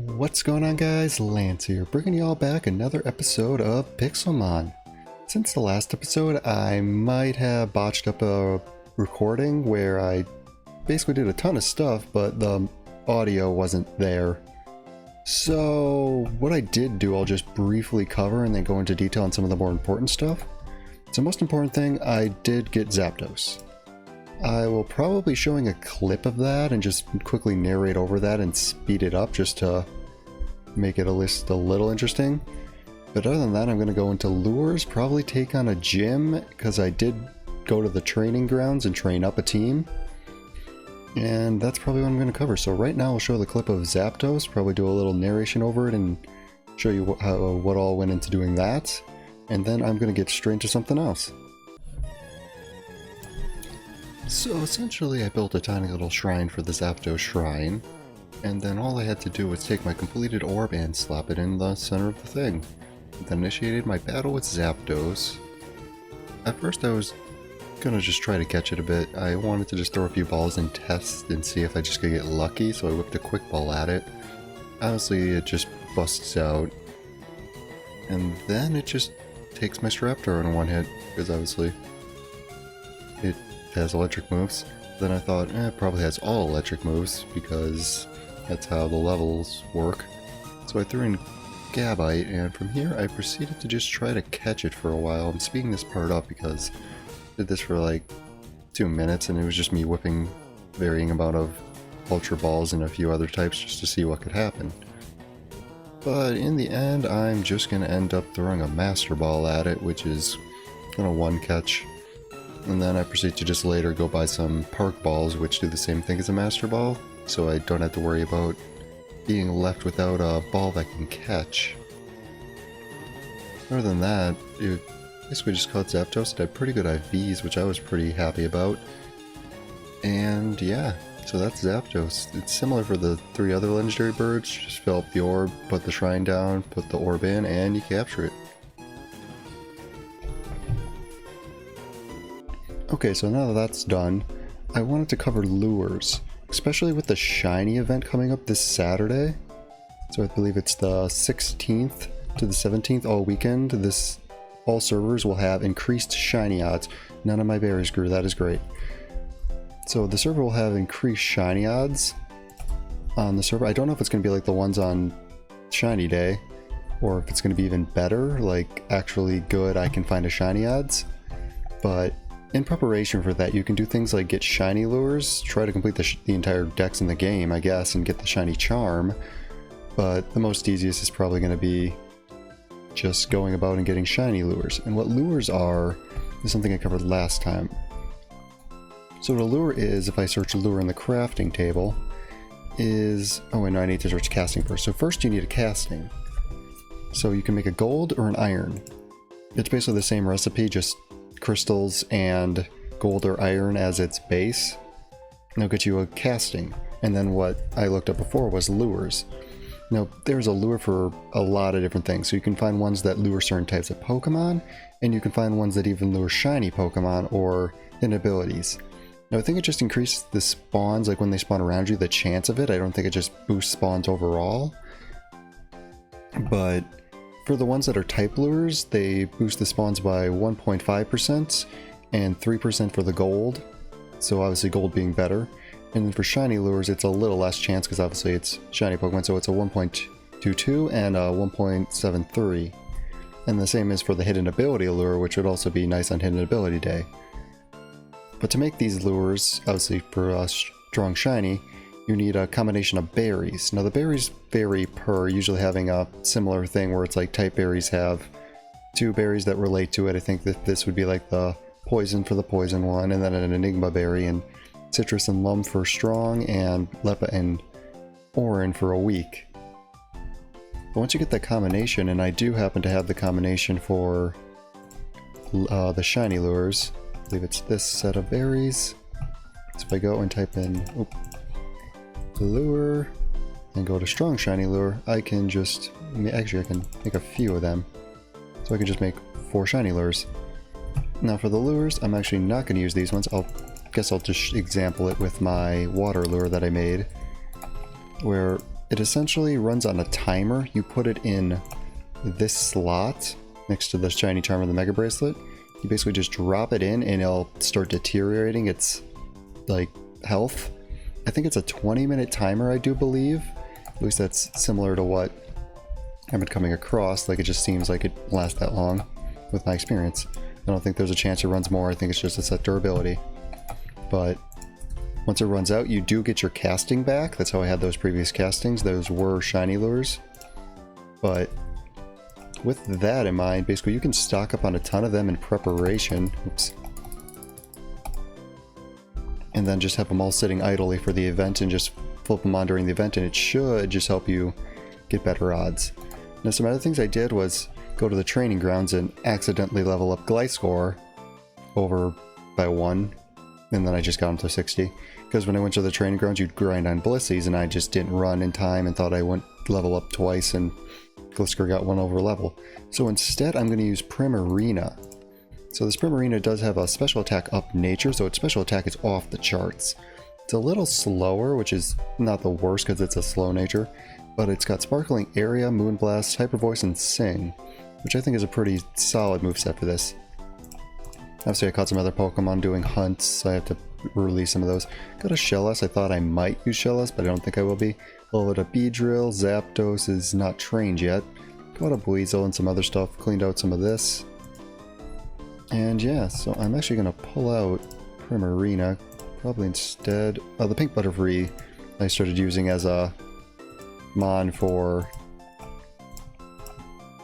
What's going on, guys? Lance here, bringing y'all back another episode of Pixelmon. Since the last episode, I might have botched up a recording where I basically did a ton of stuff, but the audio wasn't there. So what I did do, I'll just briefly cover and then go into detail on some of the more important stuff. So most important thing, I did get Zapdos. I will probably be showing a clip of that and just quickly narrate over that and speed it up just to make it a little interesting. But other than that, I'm going to go into lures, probably take on a gym, because I did go to the training grounds and train up a team. And that's probably what I'm going to cover. So right now I'll show the clip of Zapdos, probably do a little narration over it and show you what all went into doing that. And then I'm going to get straight into something else. So essentially I built a tiny little shrine for the Zapdos Shrine, and then all I had to do was take my completed orb and slap it in the center of the thing. Then initiated my battle with Zapdos. At first I was gonna just try to catch it a bit. I wanted to just throw a few balls and test and see if I just could get lucky, so I whipped a quick ball at it. Honestly, it just busts out. And then it just takes my Staraptor in one hit, because obviously it has electric moves. Then I thought, it probably has all electric moves because that's how the levels work. So I threw in Gabite, and from here I proceeded to just try to catch it for a while. I'm speeding this part up because I did this for like 2 minutes and it was just me whipping varying amount of Ultra Balls and a few other types just to see what could happen. But in the end, I'm just going to end up throwing a Master Ball at it, which is kind of one catch. And then I proceed to just later go buy some Park Balls, which do the same thing as a Master Ball, so I don't have to worry about being left without a ball that can catch. Other than that, it basically just caught Zapdos. It had pretty good IVs, which I was pretty happy about. And yeah, so that's Zapdos. It's similar for the 3 other legendary birds. Just fill up the orb, put the shrine down, put the orb in, and you capture it. Okay, so now that that's done, I wanted to cover lures, especially with the shiny event coming up this Saturday. So I believe it's the 16th to the 17th, all weekend. All servers will have increased shiny odds. None of my berries grew, that is great. So the server will have increased shiny odds on the server. I don't know if it's going to be like the ones on shiny day, or if it's going to be even better, like actually good I can find a shiny odds. But in preparation for that, you can do things like get shiny lures, try to complete the entire decks in the game, I guess, and get the shiny charm. But the most easiest is probably going to be just going about and getting shiny lures. And what lures are is something I covered last time. So what a lure is, if I search lure in the crafting table, is... oh wait, no, I need to search casting first. So first you need a casting. So you can make a gold or an iron. It's basically the same recipe, just crystals and gold or iron as its base. And it'll get you a casting. And then what I looked up before was lures. Now there's a lure for a lot of different things. So you can find ones that lure certain types of Pokemon, and you can find ones that even lure shiny Pokemon or hidden abilities. Now I think it just increases the spawns, like when they spawn around you, the chance of it. I don't think it just boosts spawns overall. But for the ones that are type lures, they boost the spawns by 1.5% and 3% for the gold. So obviously gold being better. And then for shiny lures, it's a little less chance because obviously it's shiny Pokemon, so it's a 1.22 and a 1.73. And the same is for the hidden ability lure, which would also be nice on hidden ability day. But to make these lures, obviously for a strong shiny, you need a combination of berries. Now the berries vary per usually having a similar thing where it's like type berries have 2 berries that relate to it. I think that this would be like the poison for the poison one, and then an enigma berry, and citrus and lum for strong, and lepa and orin for a weak. But once you get that combination, and I do happen to have the combination for the shiny lures, I believe it's this set of berries. So if I go and type in lure and go to strong shiny lure, I can just, actually I can make a few of them. So I can just make 4 shiny lures. Now for the lures, I'm actually not going to use these ones. I guess I'll just example it with my water lure that I made, where it essentially runs on a timer. You put it in this slot next to the shiny charm of the Mega Bracelet. You basically just drop it in and it'll start deteriorating its like health. I think it's a 20-minute timer, I do believe. At least that's similar to what I've been coming across. Like, it just seems like it lasts that long with my experience. I don't think there's a chance it runs more. I think it's just a set durability. But once it runs out, you do get your casting back. That's how I had those previous castings. Those were shiny lures. But with that in mind, basically you can stock up on a ton of them in preparation. Oops. And then just have them all sitting idly for the event and just flip them on during the event, and it should just help you get better odds. Now, some other things I did was go to the training grounds and accidentally level up Gliscor over by 1, and then I just got him to 60. Because when I went to the training grounds, you'd grind on Blissies, and I just didn't run in time and thought I went level up twice, and Gliscor got 1 over level. So instead, I'm going to use Primarina. So this Primarina does have a special attack up nature, so its special attack is off the charts. It's a little slower, which is not the worst because it's a slow nature, but it's got Sparkling Area, Moonblast, Hyper Voice, and Sing, which I think is a pretty solid moveset for this. Obviously I caught some other Pokemon doing hunts, so I have to release some of those. Got a Shellos. I thought I might use Shellos, but I don't think I will be. A little bit of Beedrill. Zapdos is not trained yet. Got a Buizel and some other stuff. Cleaned out some of this. And yeah, so I'm actually going to pull out Primarina. Probably instead... Oh, the Pink Butterfree I started using as a Mon for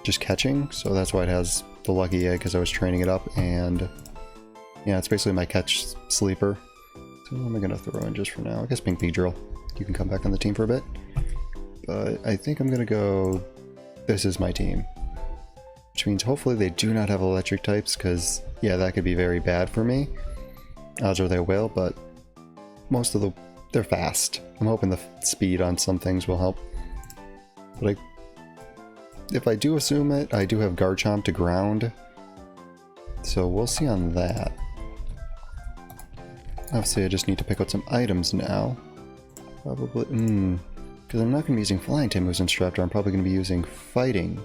just catching. So that's why it has the Lucky Egg, because I was training it up. And yeah, it's basically my catch sleeper. So what am I going to throw in just for now? I guess Pink Beedrill. You can come back on the team for a bit. But I think I'm going to go... This is my team. Which means hopefully they do not have electric types, because yeah, that could be very bad for me. Odds are they will, but most of they're fast. I'm hoping the speed on some things will help. But if I do assume it, I do have Garchomp to ground. So we'll see on that. Obviously I just need to pick out some items now. Probably, because I'm not going to be using Flying type moves in Straptor, I'm probably going to be using Fighting.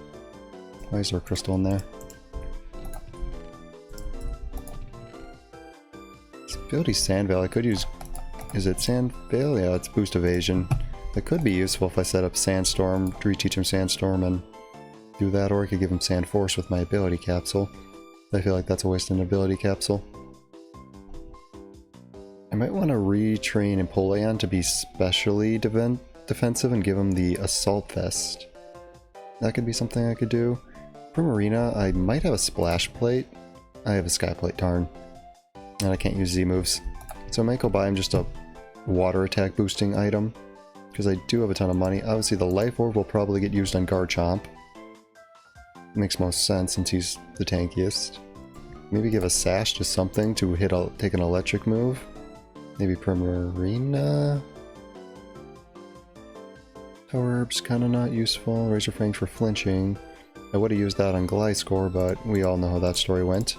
Why is there a crystal in there? Ability Sandveil, I could use... Is it Sandveil? Yeah, it's Boost Evasion. That could be useful if I set up Sandstorm, reteach him Sandstorm and do that, or I could give him Sand Force with my ability capsule. I feel like that's a waste of an ability capsule. I might want to retrain Empoleon to be specially defensive and give him the Assault Vest. That could be something I could do. Primarina, I might have a Splash Plate. I have a Sky Plate, darn. And I can't use Z moves. So I might go buy him just a water attack boosting item, because I do have a ton of money. Obviously the Life Orb will probably get used on Garchomp. Makes most sense since he's the tankiest. Maybe give a Sash to something to take an electric move. Maybe Primarina. Power Herb's kinda not useful. Razor Fang for flinching. I would have used that on Gliscor, but we all know how that story went.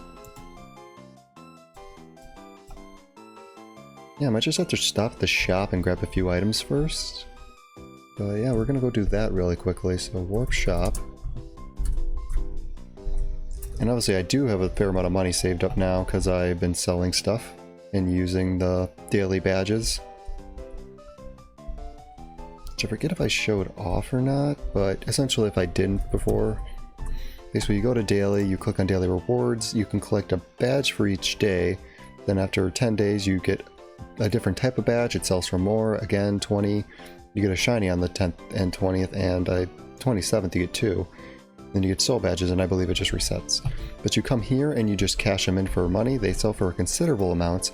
Yeah, I might just have to stop at the shop and grab a few items first. But yeah, we're gonna go do that really quickly. So Warp Shop. And obviously I do have a fair amount of money saved up now because I've been selling stuff and using the daily badges. Which I forget if I showed off or not, but essentially if I didn't before, basically you go to daily, you click on daily rewards, you can collect a badge for each day, then after 10 days you get a different type of badge, it sells for more, again 20, you get a shiny on the 10th and 20th, and 27th you get 2. Then you get soul badges, and I believe it just resets. But you come here and you just cash them in for money. They sell for considerable amounts.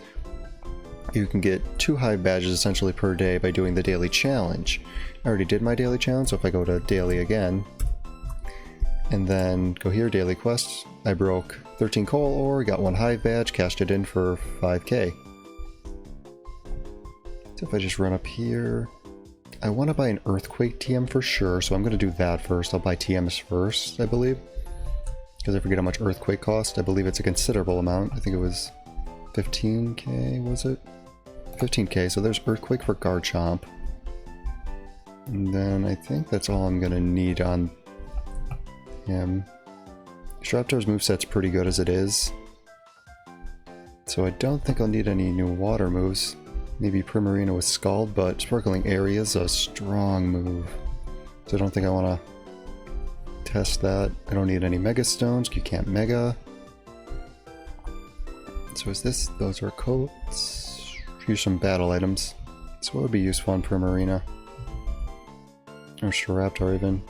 You can get 2 hive badges essentially per day by doing the daily challenge. I already did my daily challenge, so if I go to daily again, and then go here, daily quests, I broke 13 coal ore, got 1 hive badge, cashed it in for 5k. So if I just run up here, I want to buy an Earthquake TM for sure, so I'm going to do that first. I'll buy TMs first, I believe. Because I forget how much Earthquake cost. I believe it's a considerable amount. I think it was 15k, was it? 15k, so there's Earthquake for Garchomp. And then I think that's all I'm gonna need on him. Zapdos' moveset's pretty good as it is. So I don't think I'll need any new water moves. Maybe Primarina with Scald, but Sparkling Area is a strong move. So I don't think I want to test that. I don't need any Mega Stones, you can't Mega. So is this, those are coats. Here's some battle items. So what would be useful on Primarina? Or Staraptor even.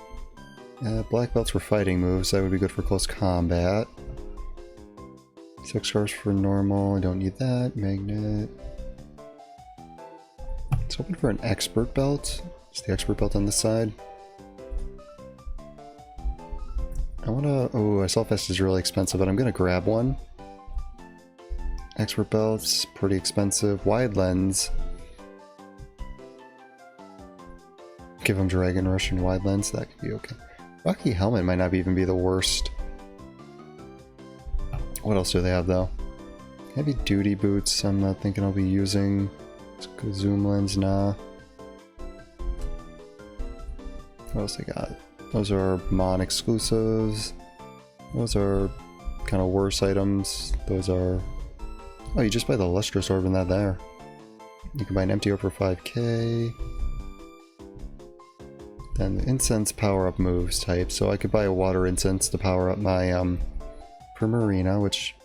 Black belts for fighting moves, that would be good for close combat. 6 stars for normal, I don't need that. Magnet. Let's hoping for an expert belt. Is the expert belt on this side? I wanna... oh, Selfest is really expensive, but I'm gonna grab one. Expert belts, pretty expensive. Wide lens. Give him Dragon Rush and wide lens, that could be okay. Rocky Helmet might not even be the worst. What else do they have though? Heavy duty boots, I'm not thinking I'll be using. Zoom lens, nah. What else they got? Those are Mon exclusives. Those are kind of worse items. Those are... oh, you just buy the Lustrous Orb and that there. You can buy an empty orb for 5k. Then the incense power-up moves type. So I could buy a water incense to power up my Primarina, which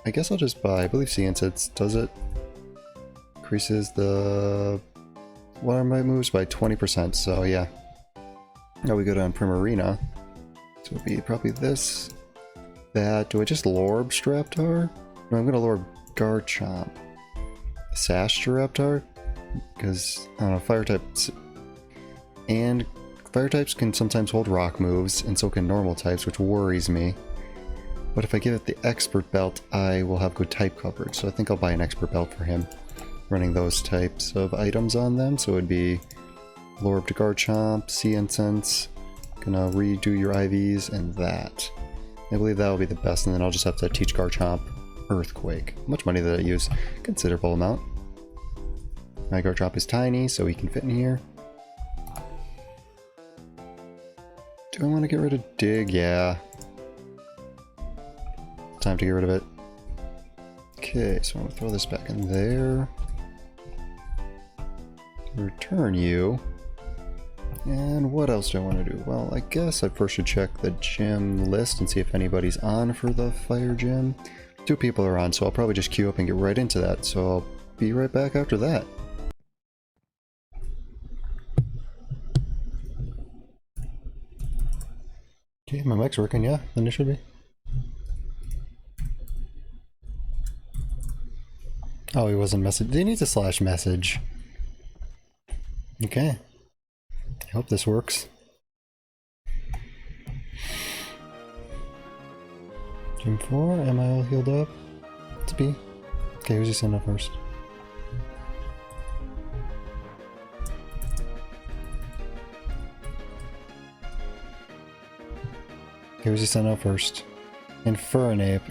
I guess I'll just buy. I believe Sea Incense does it. Increases the water my moves by 20%. So yeah. Now we go down Primarina. So it'll be probably this. That. Do I just Lorb Staraptor? No, I'm gonna Lorb Garchomp. Sash Staraptor? Because I don't know, fire types. And fire types can sometimes hold rock moves, and so can normal types, which worries me. But if I give it the expert belt, I will have good type coverage, so I think I'll buy an expert belt for him. Running those types of items on them, so it would be Lorb to Garchomp, Sea Incense, gonna redo your IVs, and that. I believe that will be the best, and then I'll just have to teach Garchomp Earthquake. How much money did I use? Considerable amount. My Garchomp is tiny, so he can fit in here. Do I want to get rid of Dig? Yeah. Time to get rid of it. Okay, so I'm going to throw this back in there. Return you. And what else do I want to do? Well, I guess I first should check the gym list and see if anybody's on for the fire gym. 2 people are on, so I'll probably just queue up and get right into that. So I'll be right back after that. Okay, my mic's working, yeah, then it should be. Oh, he wasn't message. He needs a slash message. Okay. I hope this works. Gym 4, am I all healed up? It's B. Okay, who's he send up first? Okay, who's he send out first? Infernape.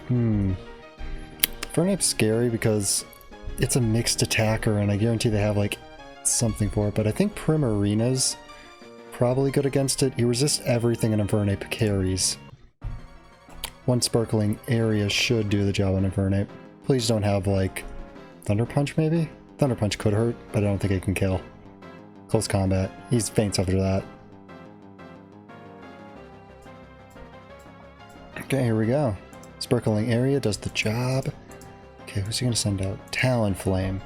Infernape's scary because it's a mixed attacker and I guarantee they have like something for it, but I think Primarina's probably good against it. He resists everything an Infernape carries. One Sparkling Area should do the job on Infernape. Please don't have like Thunder Punch maybe? Thunder Punch could hurt, but I don't think it can kill. Close combat. He's faints after that. Okay, here we go. Sparkling Area does the job. Okay, who's he gonna send out? Talonflame.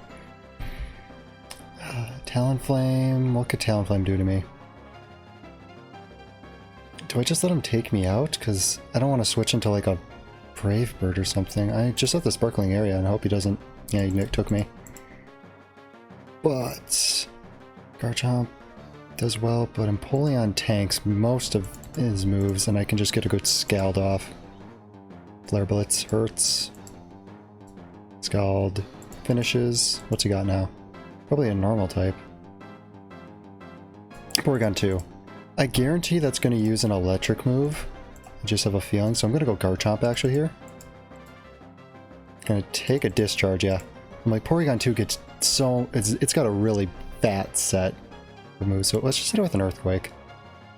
Talonflame, what could Talonflame do to me? Do I just let him take me out? Because I don't want to switch into like a Brave Bird or something. I just have the Sparkling Area and I hope he doesn't... yeah, he took me. But... Garchomp does well, but Empoleon tanks most of his moves and I can just get a good Scald off. Flare Blitz hurts. Scald finishes. What's he got now? Probably a normal type. Porygon 2. I guarantee that's going to use an electric move. I just have a feeling, so I'm going to go Garchomp actually here. Gonna take a discharge, yeah. I'm like, Porygon 2 gets so... It's got a really fat set. move, so let's just hit it with an Earthquake.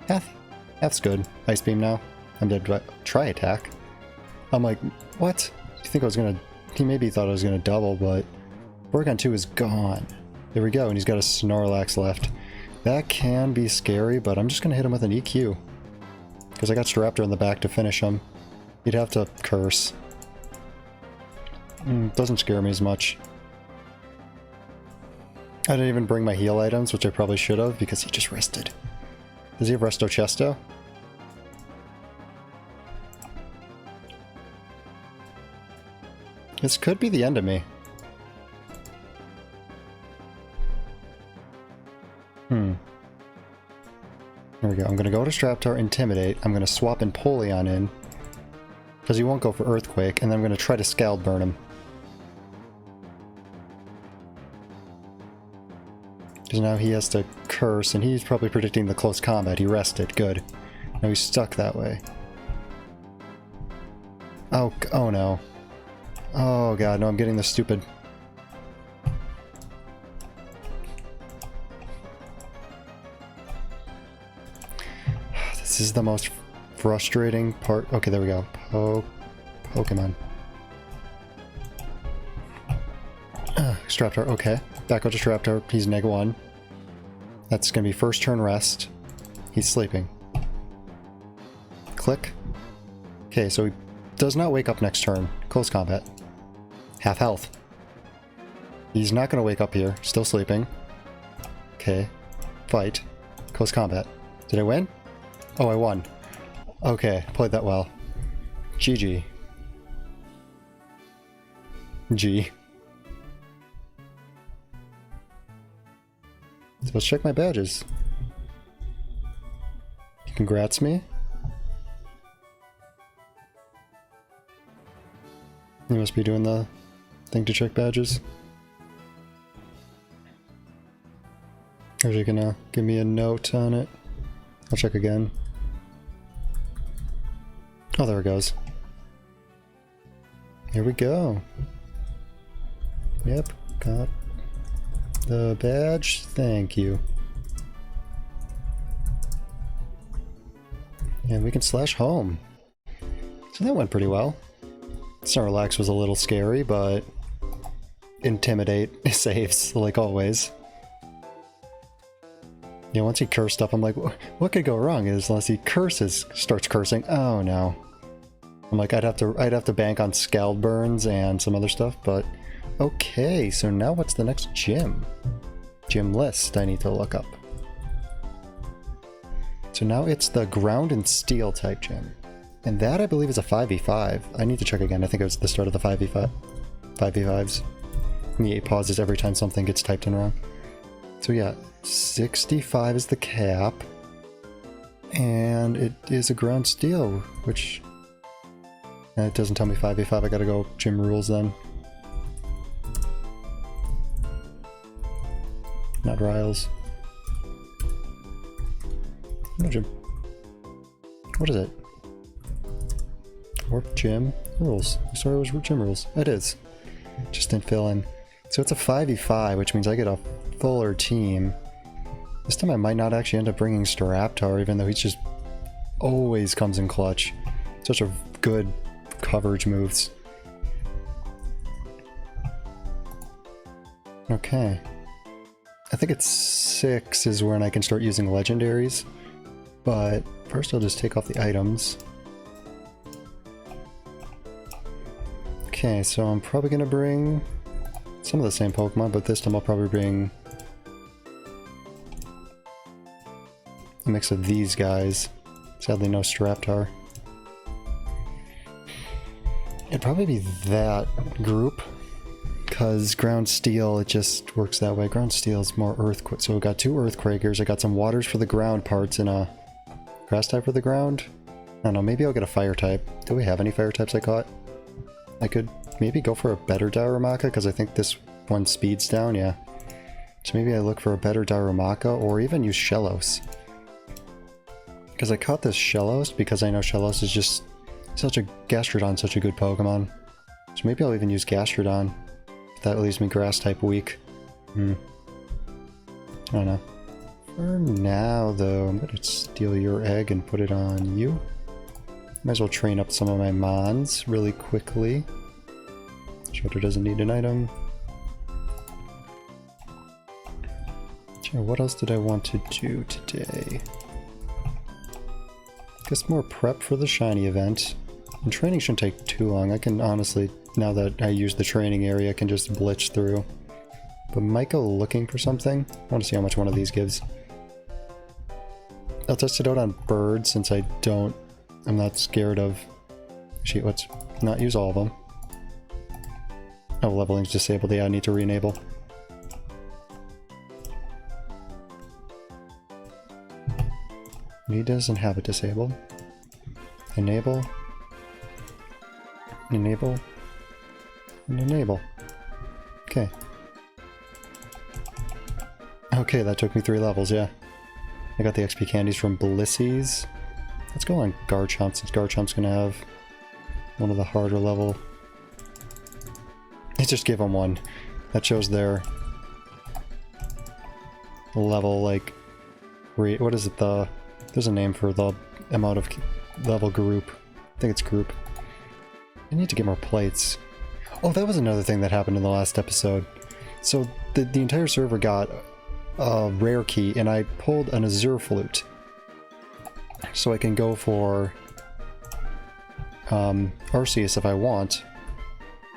Half's good. Ice Beam now. I'm dead. Try attack. I'm like, what? You think I was gonna... He maybe thought I was gonna double, but... Porygon 2 is gone. There we go, and he's got a Snorlax left. That can be scary, but I'm just gonna hit him with an EQ. Because I got Staraptor in the back to finish him. He'd have to curse. Doesn't scare me as much. I didn't even bring my heal items, which I probably should have, because he just rested. Does he have Resto Chesto? This could be the end of me. There we go. I'm going to go to Staraptor, Intimidate. I'm going to swap Empoleon in. Because he won't go for Earthquake, and then I'm going to try to Scald Burn him. Because now he has to curse, and he's probably predicting the close combat. He rested. Good. Now he's stuck that way. Oh no. Oh god, no, I'm getting this stupid... This is the most frustrating part. Okay, there we go. Pokemon. Staraptor, okay. Back up to Staraptor. He's -1. That's gonna be first turn rest. He's sleeping. Click. Okay, so he does not wake up next turn. Close combat. Half health. He's not gonna wake up here. Still sleeping. Okay. Fight. Close combat. Did I win? Oh, I won. Okay, played that well. GG. G. So let's check my badges. Congrats me. You must be doing the thing to check badges. Or are you gonna give me a note on it? I'll check again. Oh, there it goes. Here we go. Yep, got the badge. Thank you. And we can slash home. So that went pretty well. Snorlax was a little scary, but Intimidate saves, like always. Yeah, once he cursed up, I'm like, what could go wrong? Is unless he starts cursing. Oh no. I'm like, I'd have to bank on Scald Burns and some other stuff, but okay, so now what's the next gym? Gym list I need to look up. So now it's the Ground and Steel type gym. And that I believe is a 5v5. I need to check again. I think it was the start of the 5v5s. And the 8 pauses every time something gets typed in wrong. So yeah, 65 is the cap. And it is a Ground Steel, which... it doesn't tell me 5v5. I gotta go gym rules then. Not Riles. No gym. What is it? Warp gym rules. I thought it was gym rules. It is. Just didn't fill in. So it's a 5v5, which means I get a fuller team. This time I might not actually end up bringing Staraptor, even though he just always comes in clutch. Such a good coverage moves. Okay. I think it's 6 is when I can start using legendaries. But first I'll just take off the items. Okay, so I'm probably gonna bring some of the same Pokemon, but this time I'll probably bring a mix of these guys. Sadly, no Staraptor. It'd probably be that group, because Ground Steel, it just works that way. Ground Steel is more Earthquake, so we've got 2 Earthquakers. I got some Waters for the ground parts and a Grass type for the ground. I don't know, maybe I'll get a Fire type. Do we have any Fire types I caught? I could maybe go for a better Darumaka, because I think this one speeds down, yeah. So maybe I look for a better Darumaka, or even use Shellos. Because I caught this Shellos, because I know Shellos is just such a... Gastrodon's such a good Pokemon. So maybe I'll even use Gastrodon. If that leaves me Grass type weak. I don't know. For now, though, I'm going to steal your egg and put it on you. Might as well train up some of my mons really quickly. Shredder doesn't need an item. What else did I want to do today? Guess more prep for the shiny event. And training shouldn't take too long. I can honestly, now that I use the training area, I can just blitz through. But Michael looking for something? I want to see how much one of these gives. I'll test it out on birds since I'm not scared of... Actually, let's not use all of them. Oh, leveling's disabled. Yeah, I need to re-enable. He doesn't have it disabled. Enable. Enable. And enable. Okay. Okay, that took me 3 levels, yeah. I got the XP candies from Blissy's. Let's go on Garchomp, since Garchomp's gonna have one of the harder level. Let's just give them one. That shows their level, like... What is it, there's a name for the amount of level group. I think it's group. I need to get more plates. Oh, that was another thing that happened in the last episode. So the entire server got a rare key, and I pulled an Azure Flute. So I can go for Arceus if I want,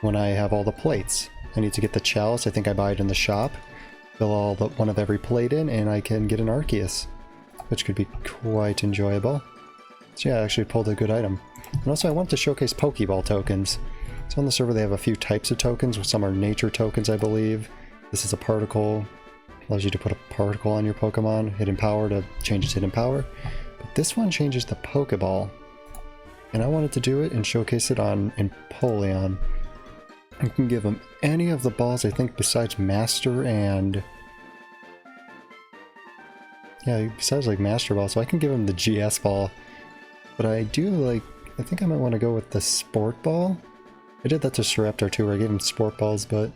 when I have all the plates. I need to get the chalice. I think I buy it in the shop. Fill one of every plate in, and I can get an Arceus, which could be quite enjoyable. So yeah, I actually pulled a good item. And also I want to showcase Pokeball Tokens. So on the server they have a few types of tokens. Some are nature tokens, I believe. This is a particle. Allows you to put a particle on your Pokemon. Hidden power to change its hidden power. But this one changes the Pokeball. And I wanted to do it and showcase it on Empoleon. You can give him any of the balls, I think, besides Master and... Yeah, besides like Master Ball, so I can give him the GS Ball. But I do like... I think I might want to go with the Sport Ball. I did that to Staraptor too, where I gave him Sport Balls, but...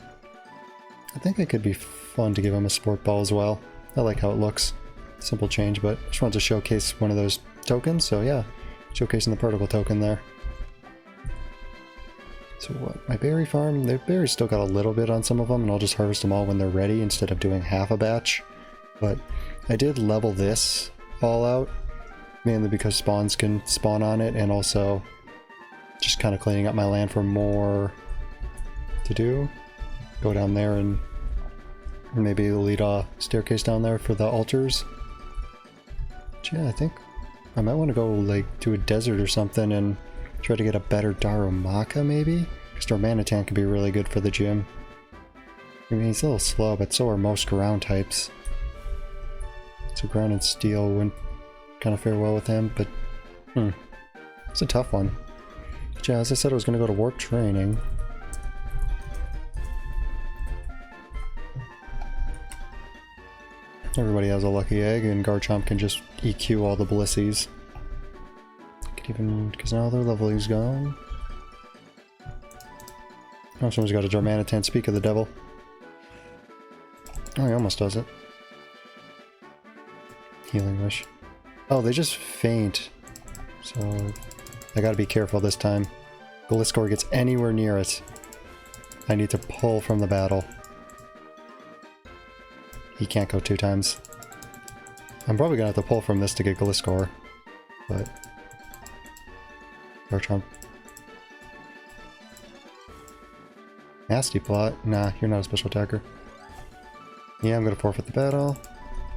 I think it could be fun to give him a Sport Ball as well. I like how it looks. Simple change, but I just wanted to showcase one of those tokens, so yeah. Showcasing the particle token there. So what? My berry farm? The berries still got a little bit on some of them, and I'll just harvest them all when they're ready instead of doing half a batch. But I did level this all out, mainly because spawns can spawn on it, and also just kind of cleaning up my land for more to do. Go down there and maybe lead a staircase down there for the altars. But yeah, I think I might want to go like to a desert or something and try to get a better Darumaka maybe? Because Darmanitan can be really good for the gym. I mean, he's a little slow, but so are most ground types. So ground and steel wouldn't kind of fare well with him, but it's a tough one. But yeah, as I said, I was going to go to warp training. Everybody has a lucky egg, and Garchomp can just EQ all the Blissies. Could even, because now their level is gone. Oh, someone's got a Darmanitan. Speak of the devil. Oh, he almost does it. Healing Wish. Oh, they just faint. So, I gotta be careful this time. Gliscor gets anywhere near it, I need to pull from the battle. He can't go 2 times. I'm probably gonna have to pull from this to get Gliscor, but... Garchomp. Nasty plot. Nah, you're not a special attacker. Yeah, I'm gonna forfeit the battle.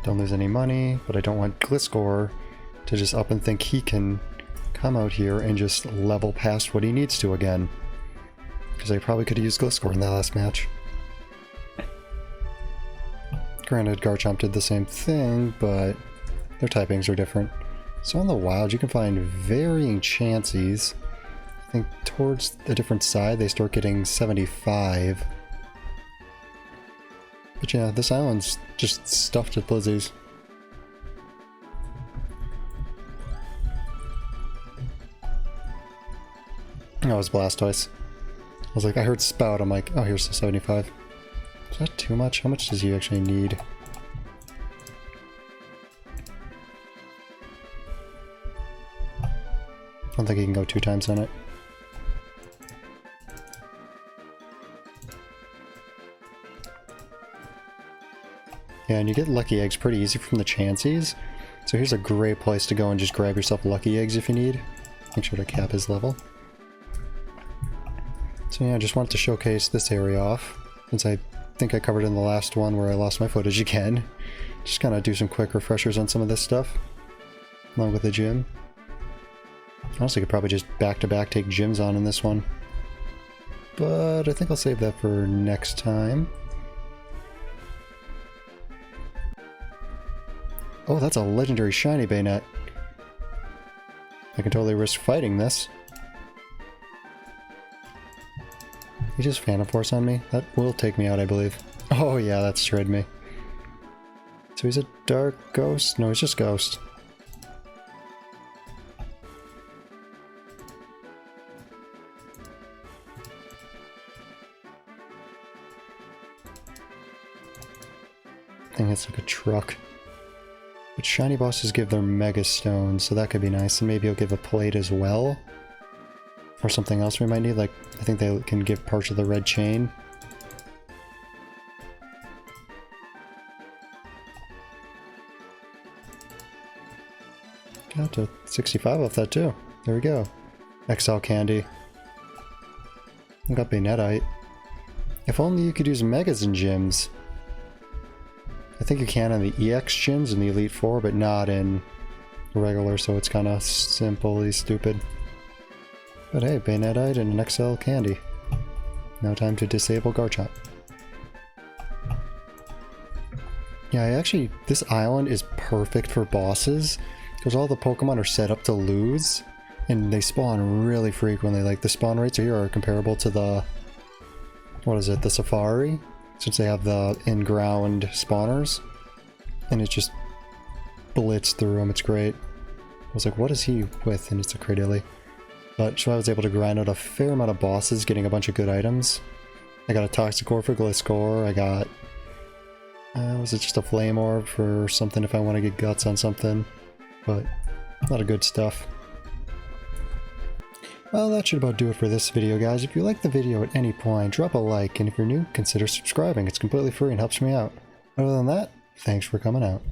Don't lose any money, but I don't want Gliscor to just up and think he can come out here and just level past what he needs to again. Because I probably could have used Gliscor in that last match. Granted, Garchomp did the same thing, but their typings are different. So on the wild, you can find varying chances. I think towards a different side, they start getting 75. But yeah, this island's just stuffed with Blizzies. Oh, it was Blastoise. I was like, I heard Spout, I'm like, oh, here's the 75. Is that too much? How much does he actually need? don't think you can go 2 times on it. Yeah, and you get lucky eggs pretty easy from the Chanseys. So here's a great place to go and just grab yourself lucky eggs if you need. Make sure to cap his level. So yeah, I just wanted to showcase this area off, since I think I covered in the last one where I lost my footage again. Just kind of do some quick refreshers on some of this stuff, along with the gym. Honestly, could probably just back-to-back take gyms on in this one. But I think I'll save that for next time. Oh, that's a legendary shiny Bayonet. I can totally risk fighting this. He just Phantom Force on me? That will take me out, I believe. Oh yeah, that shredded me. So he's a Dark Ghost? No, he's just Ghost. I think it's like a truck. But shiny bosses give their Mega Stones, so that could be nice. And maybe he'll give a plate as well. Or something else we might need, like, I think they can give parts of the red chain. Got to 65 off that too. There we go. XL Candy. I got Bayonetite. If only you could use Megas in gyms. I think you can in the EX gyms in the Elite Four, but not in regular, so it's kind of simply stupid. But hey, Bayonetite and an XL Candy. Now time to disable Garchomp. Yeah, this island is perfect for bosses, because all the Pokemon are set up to lose, and they spawn really frequently. Like, the spawn rates here are comparable to the, the Safari, since they have the in-ground spawners, and it just blitzed through them. It's great. I was like, what is he with? And it's a Cradily. But so I was able to grind out a fair amount of bosses, getting a bunch of good items. I got a Toxicor for Gliscor, I got... was it just a Flame Orb for something if I want to get Guts on something? But a lot of good stuff. Well, that should about do it for this video, guys. If you liked the video at any point, drop a like, and if you're new, consider subscribing. It's completely free and helps me out. Other than that, thanks for coming out.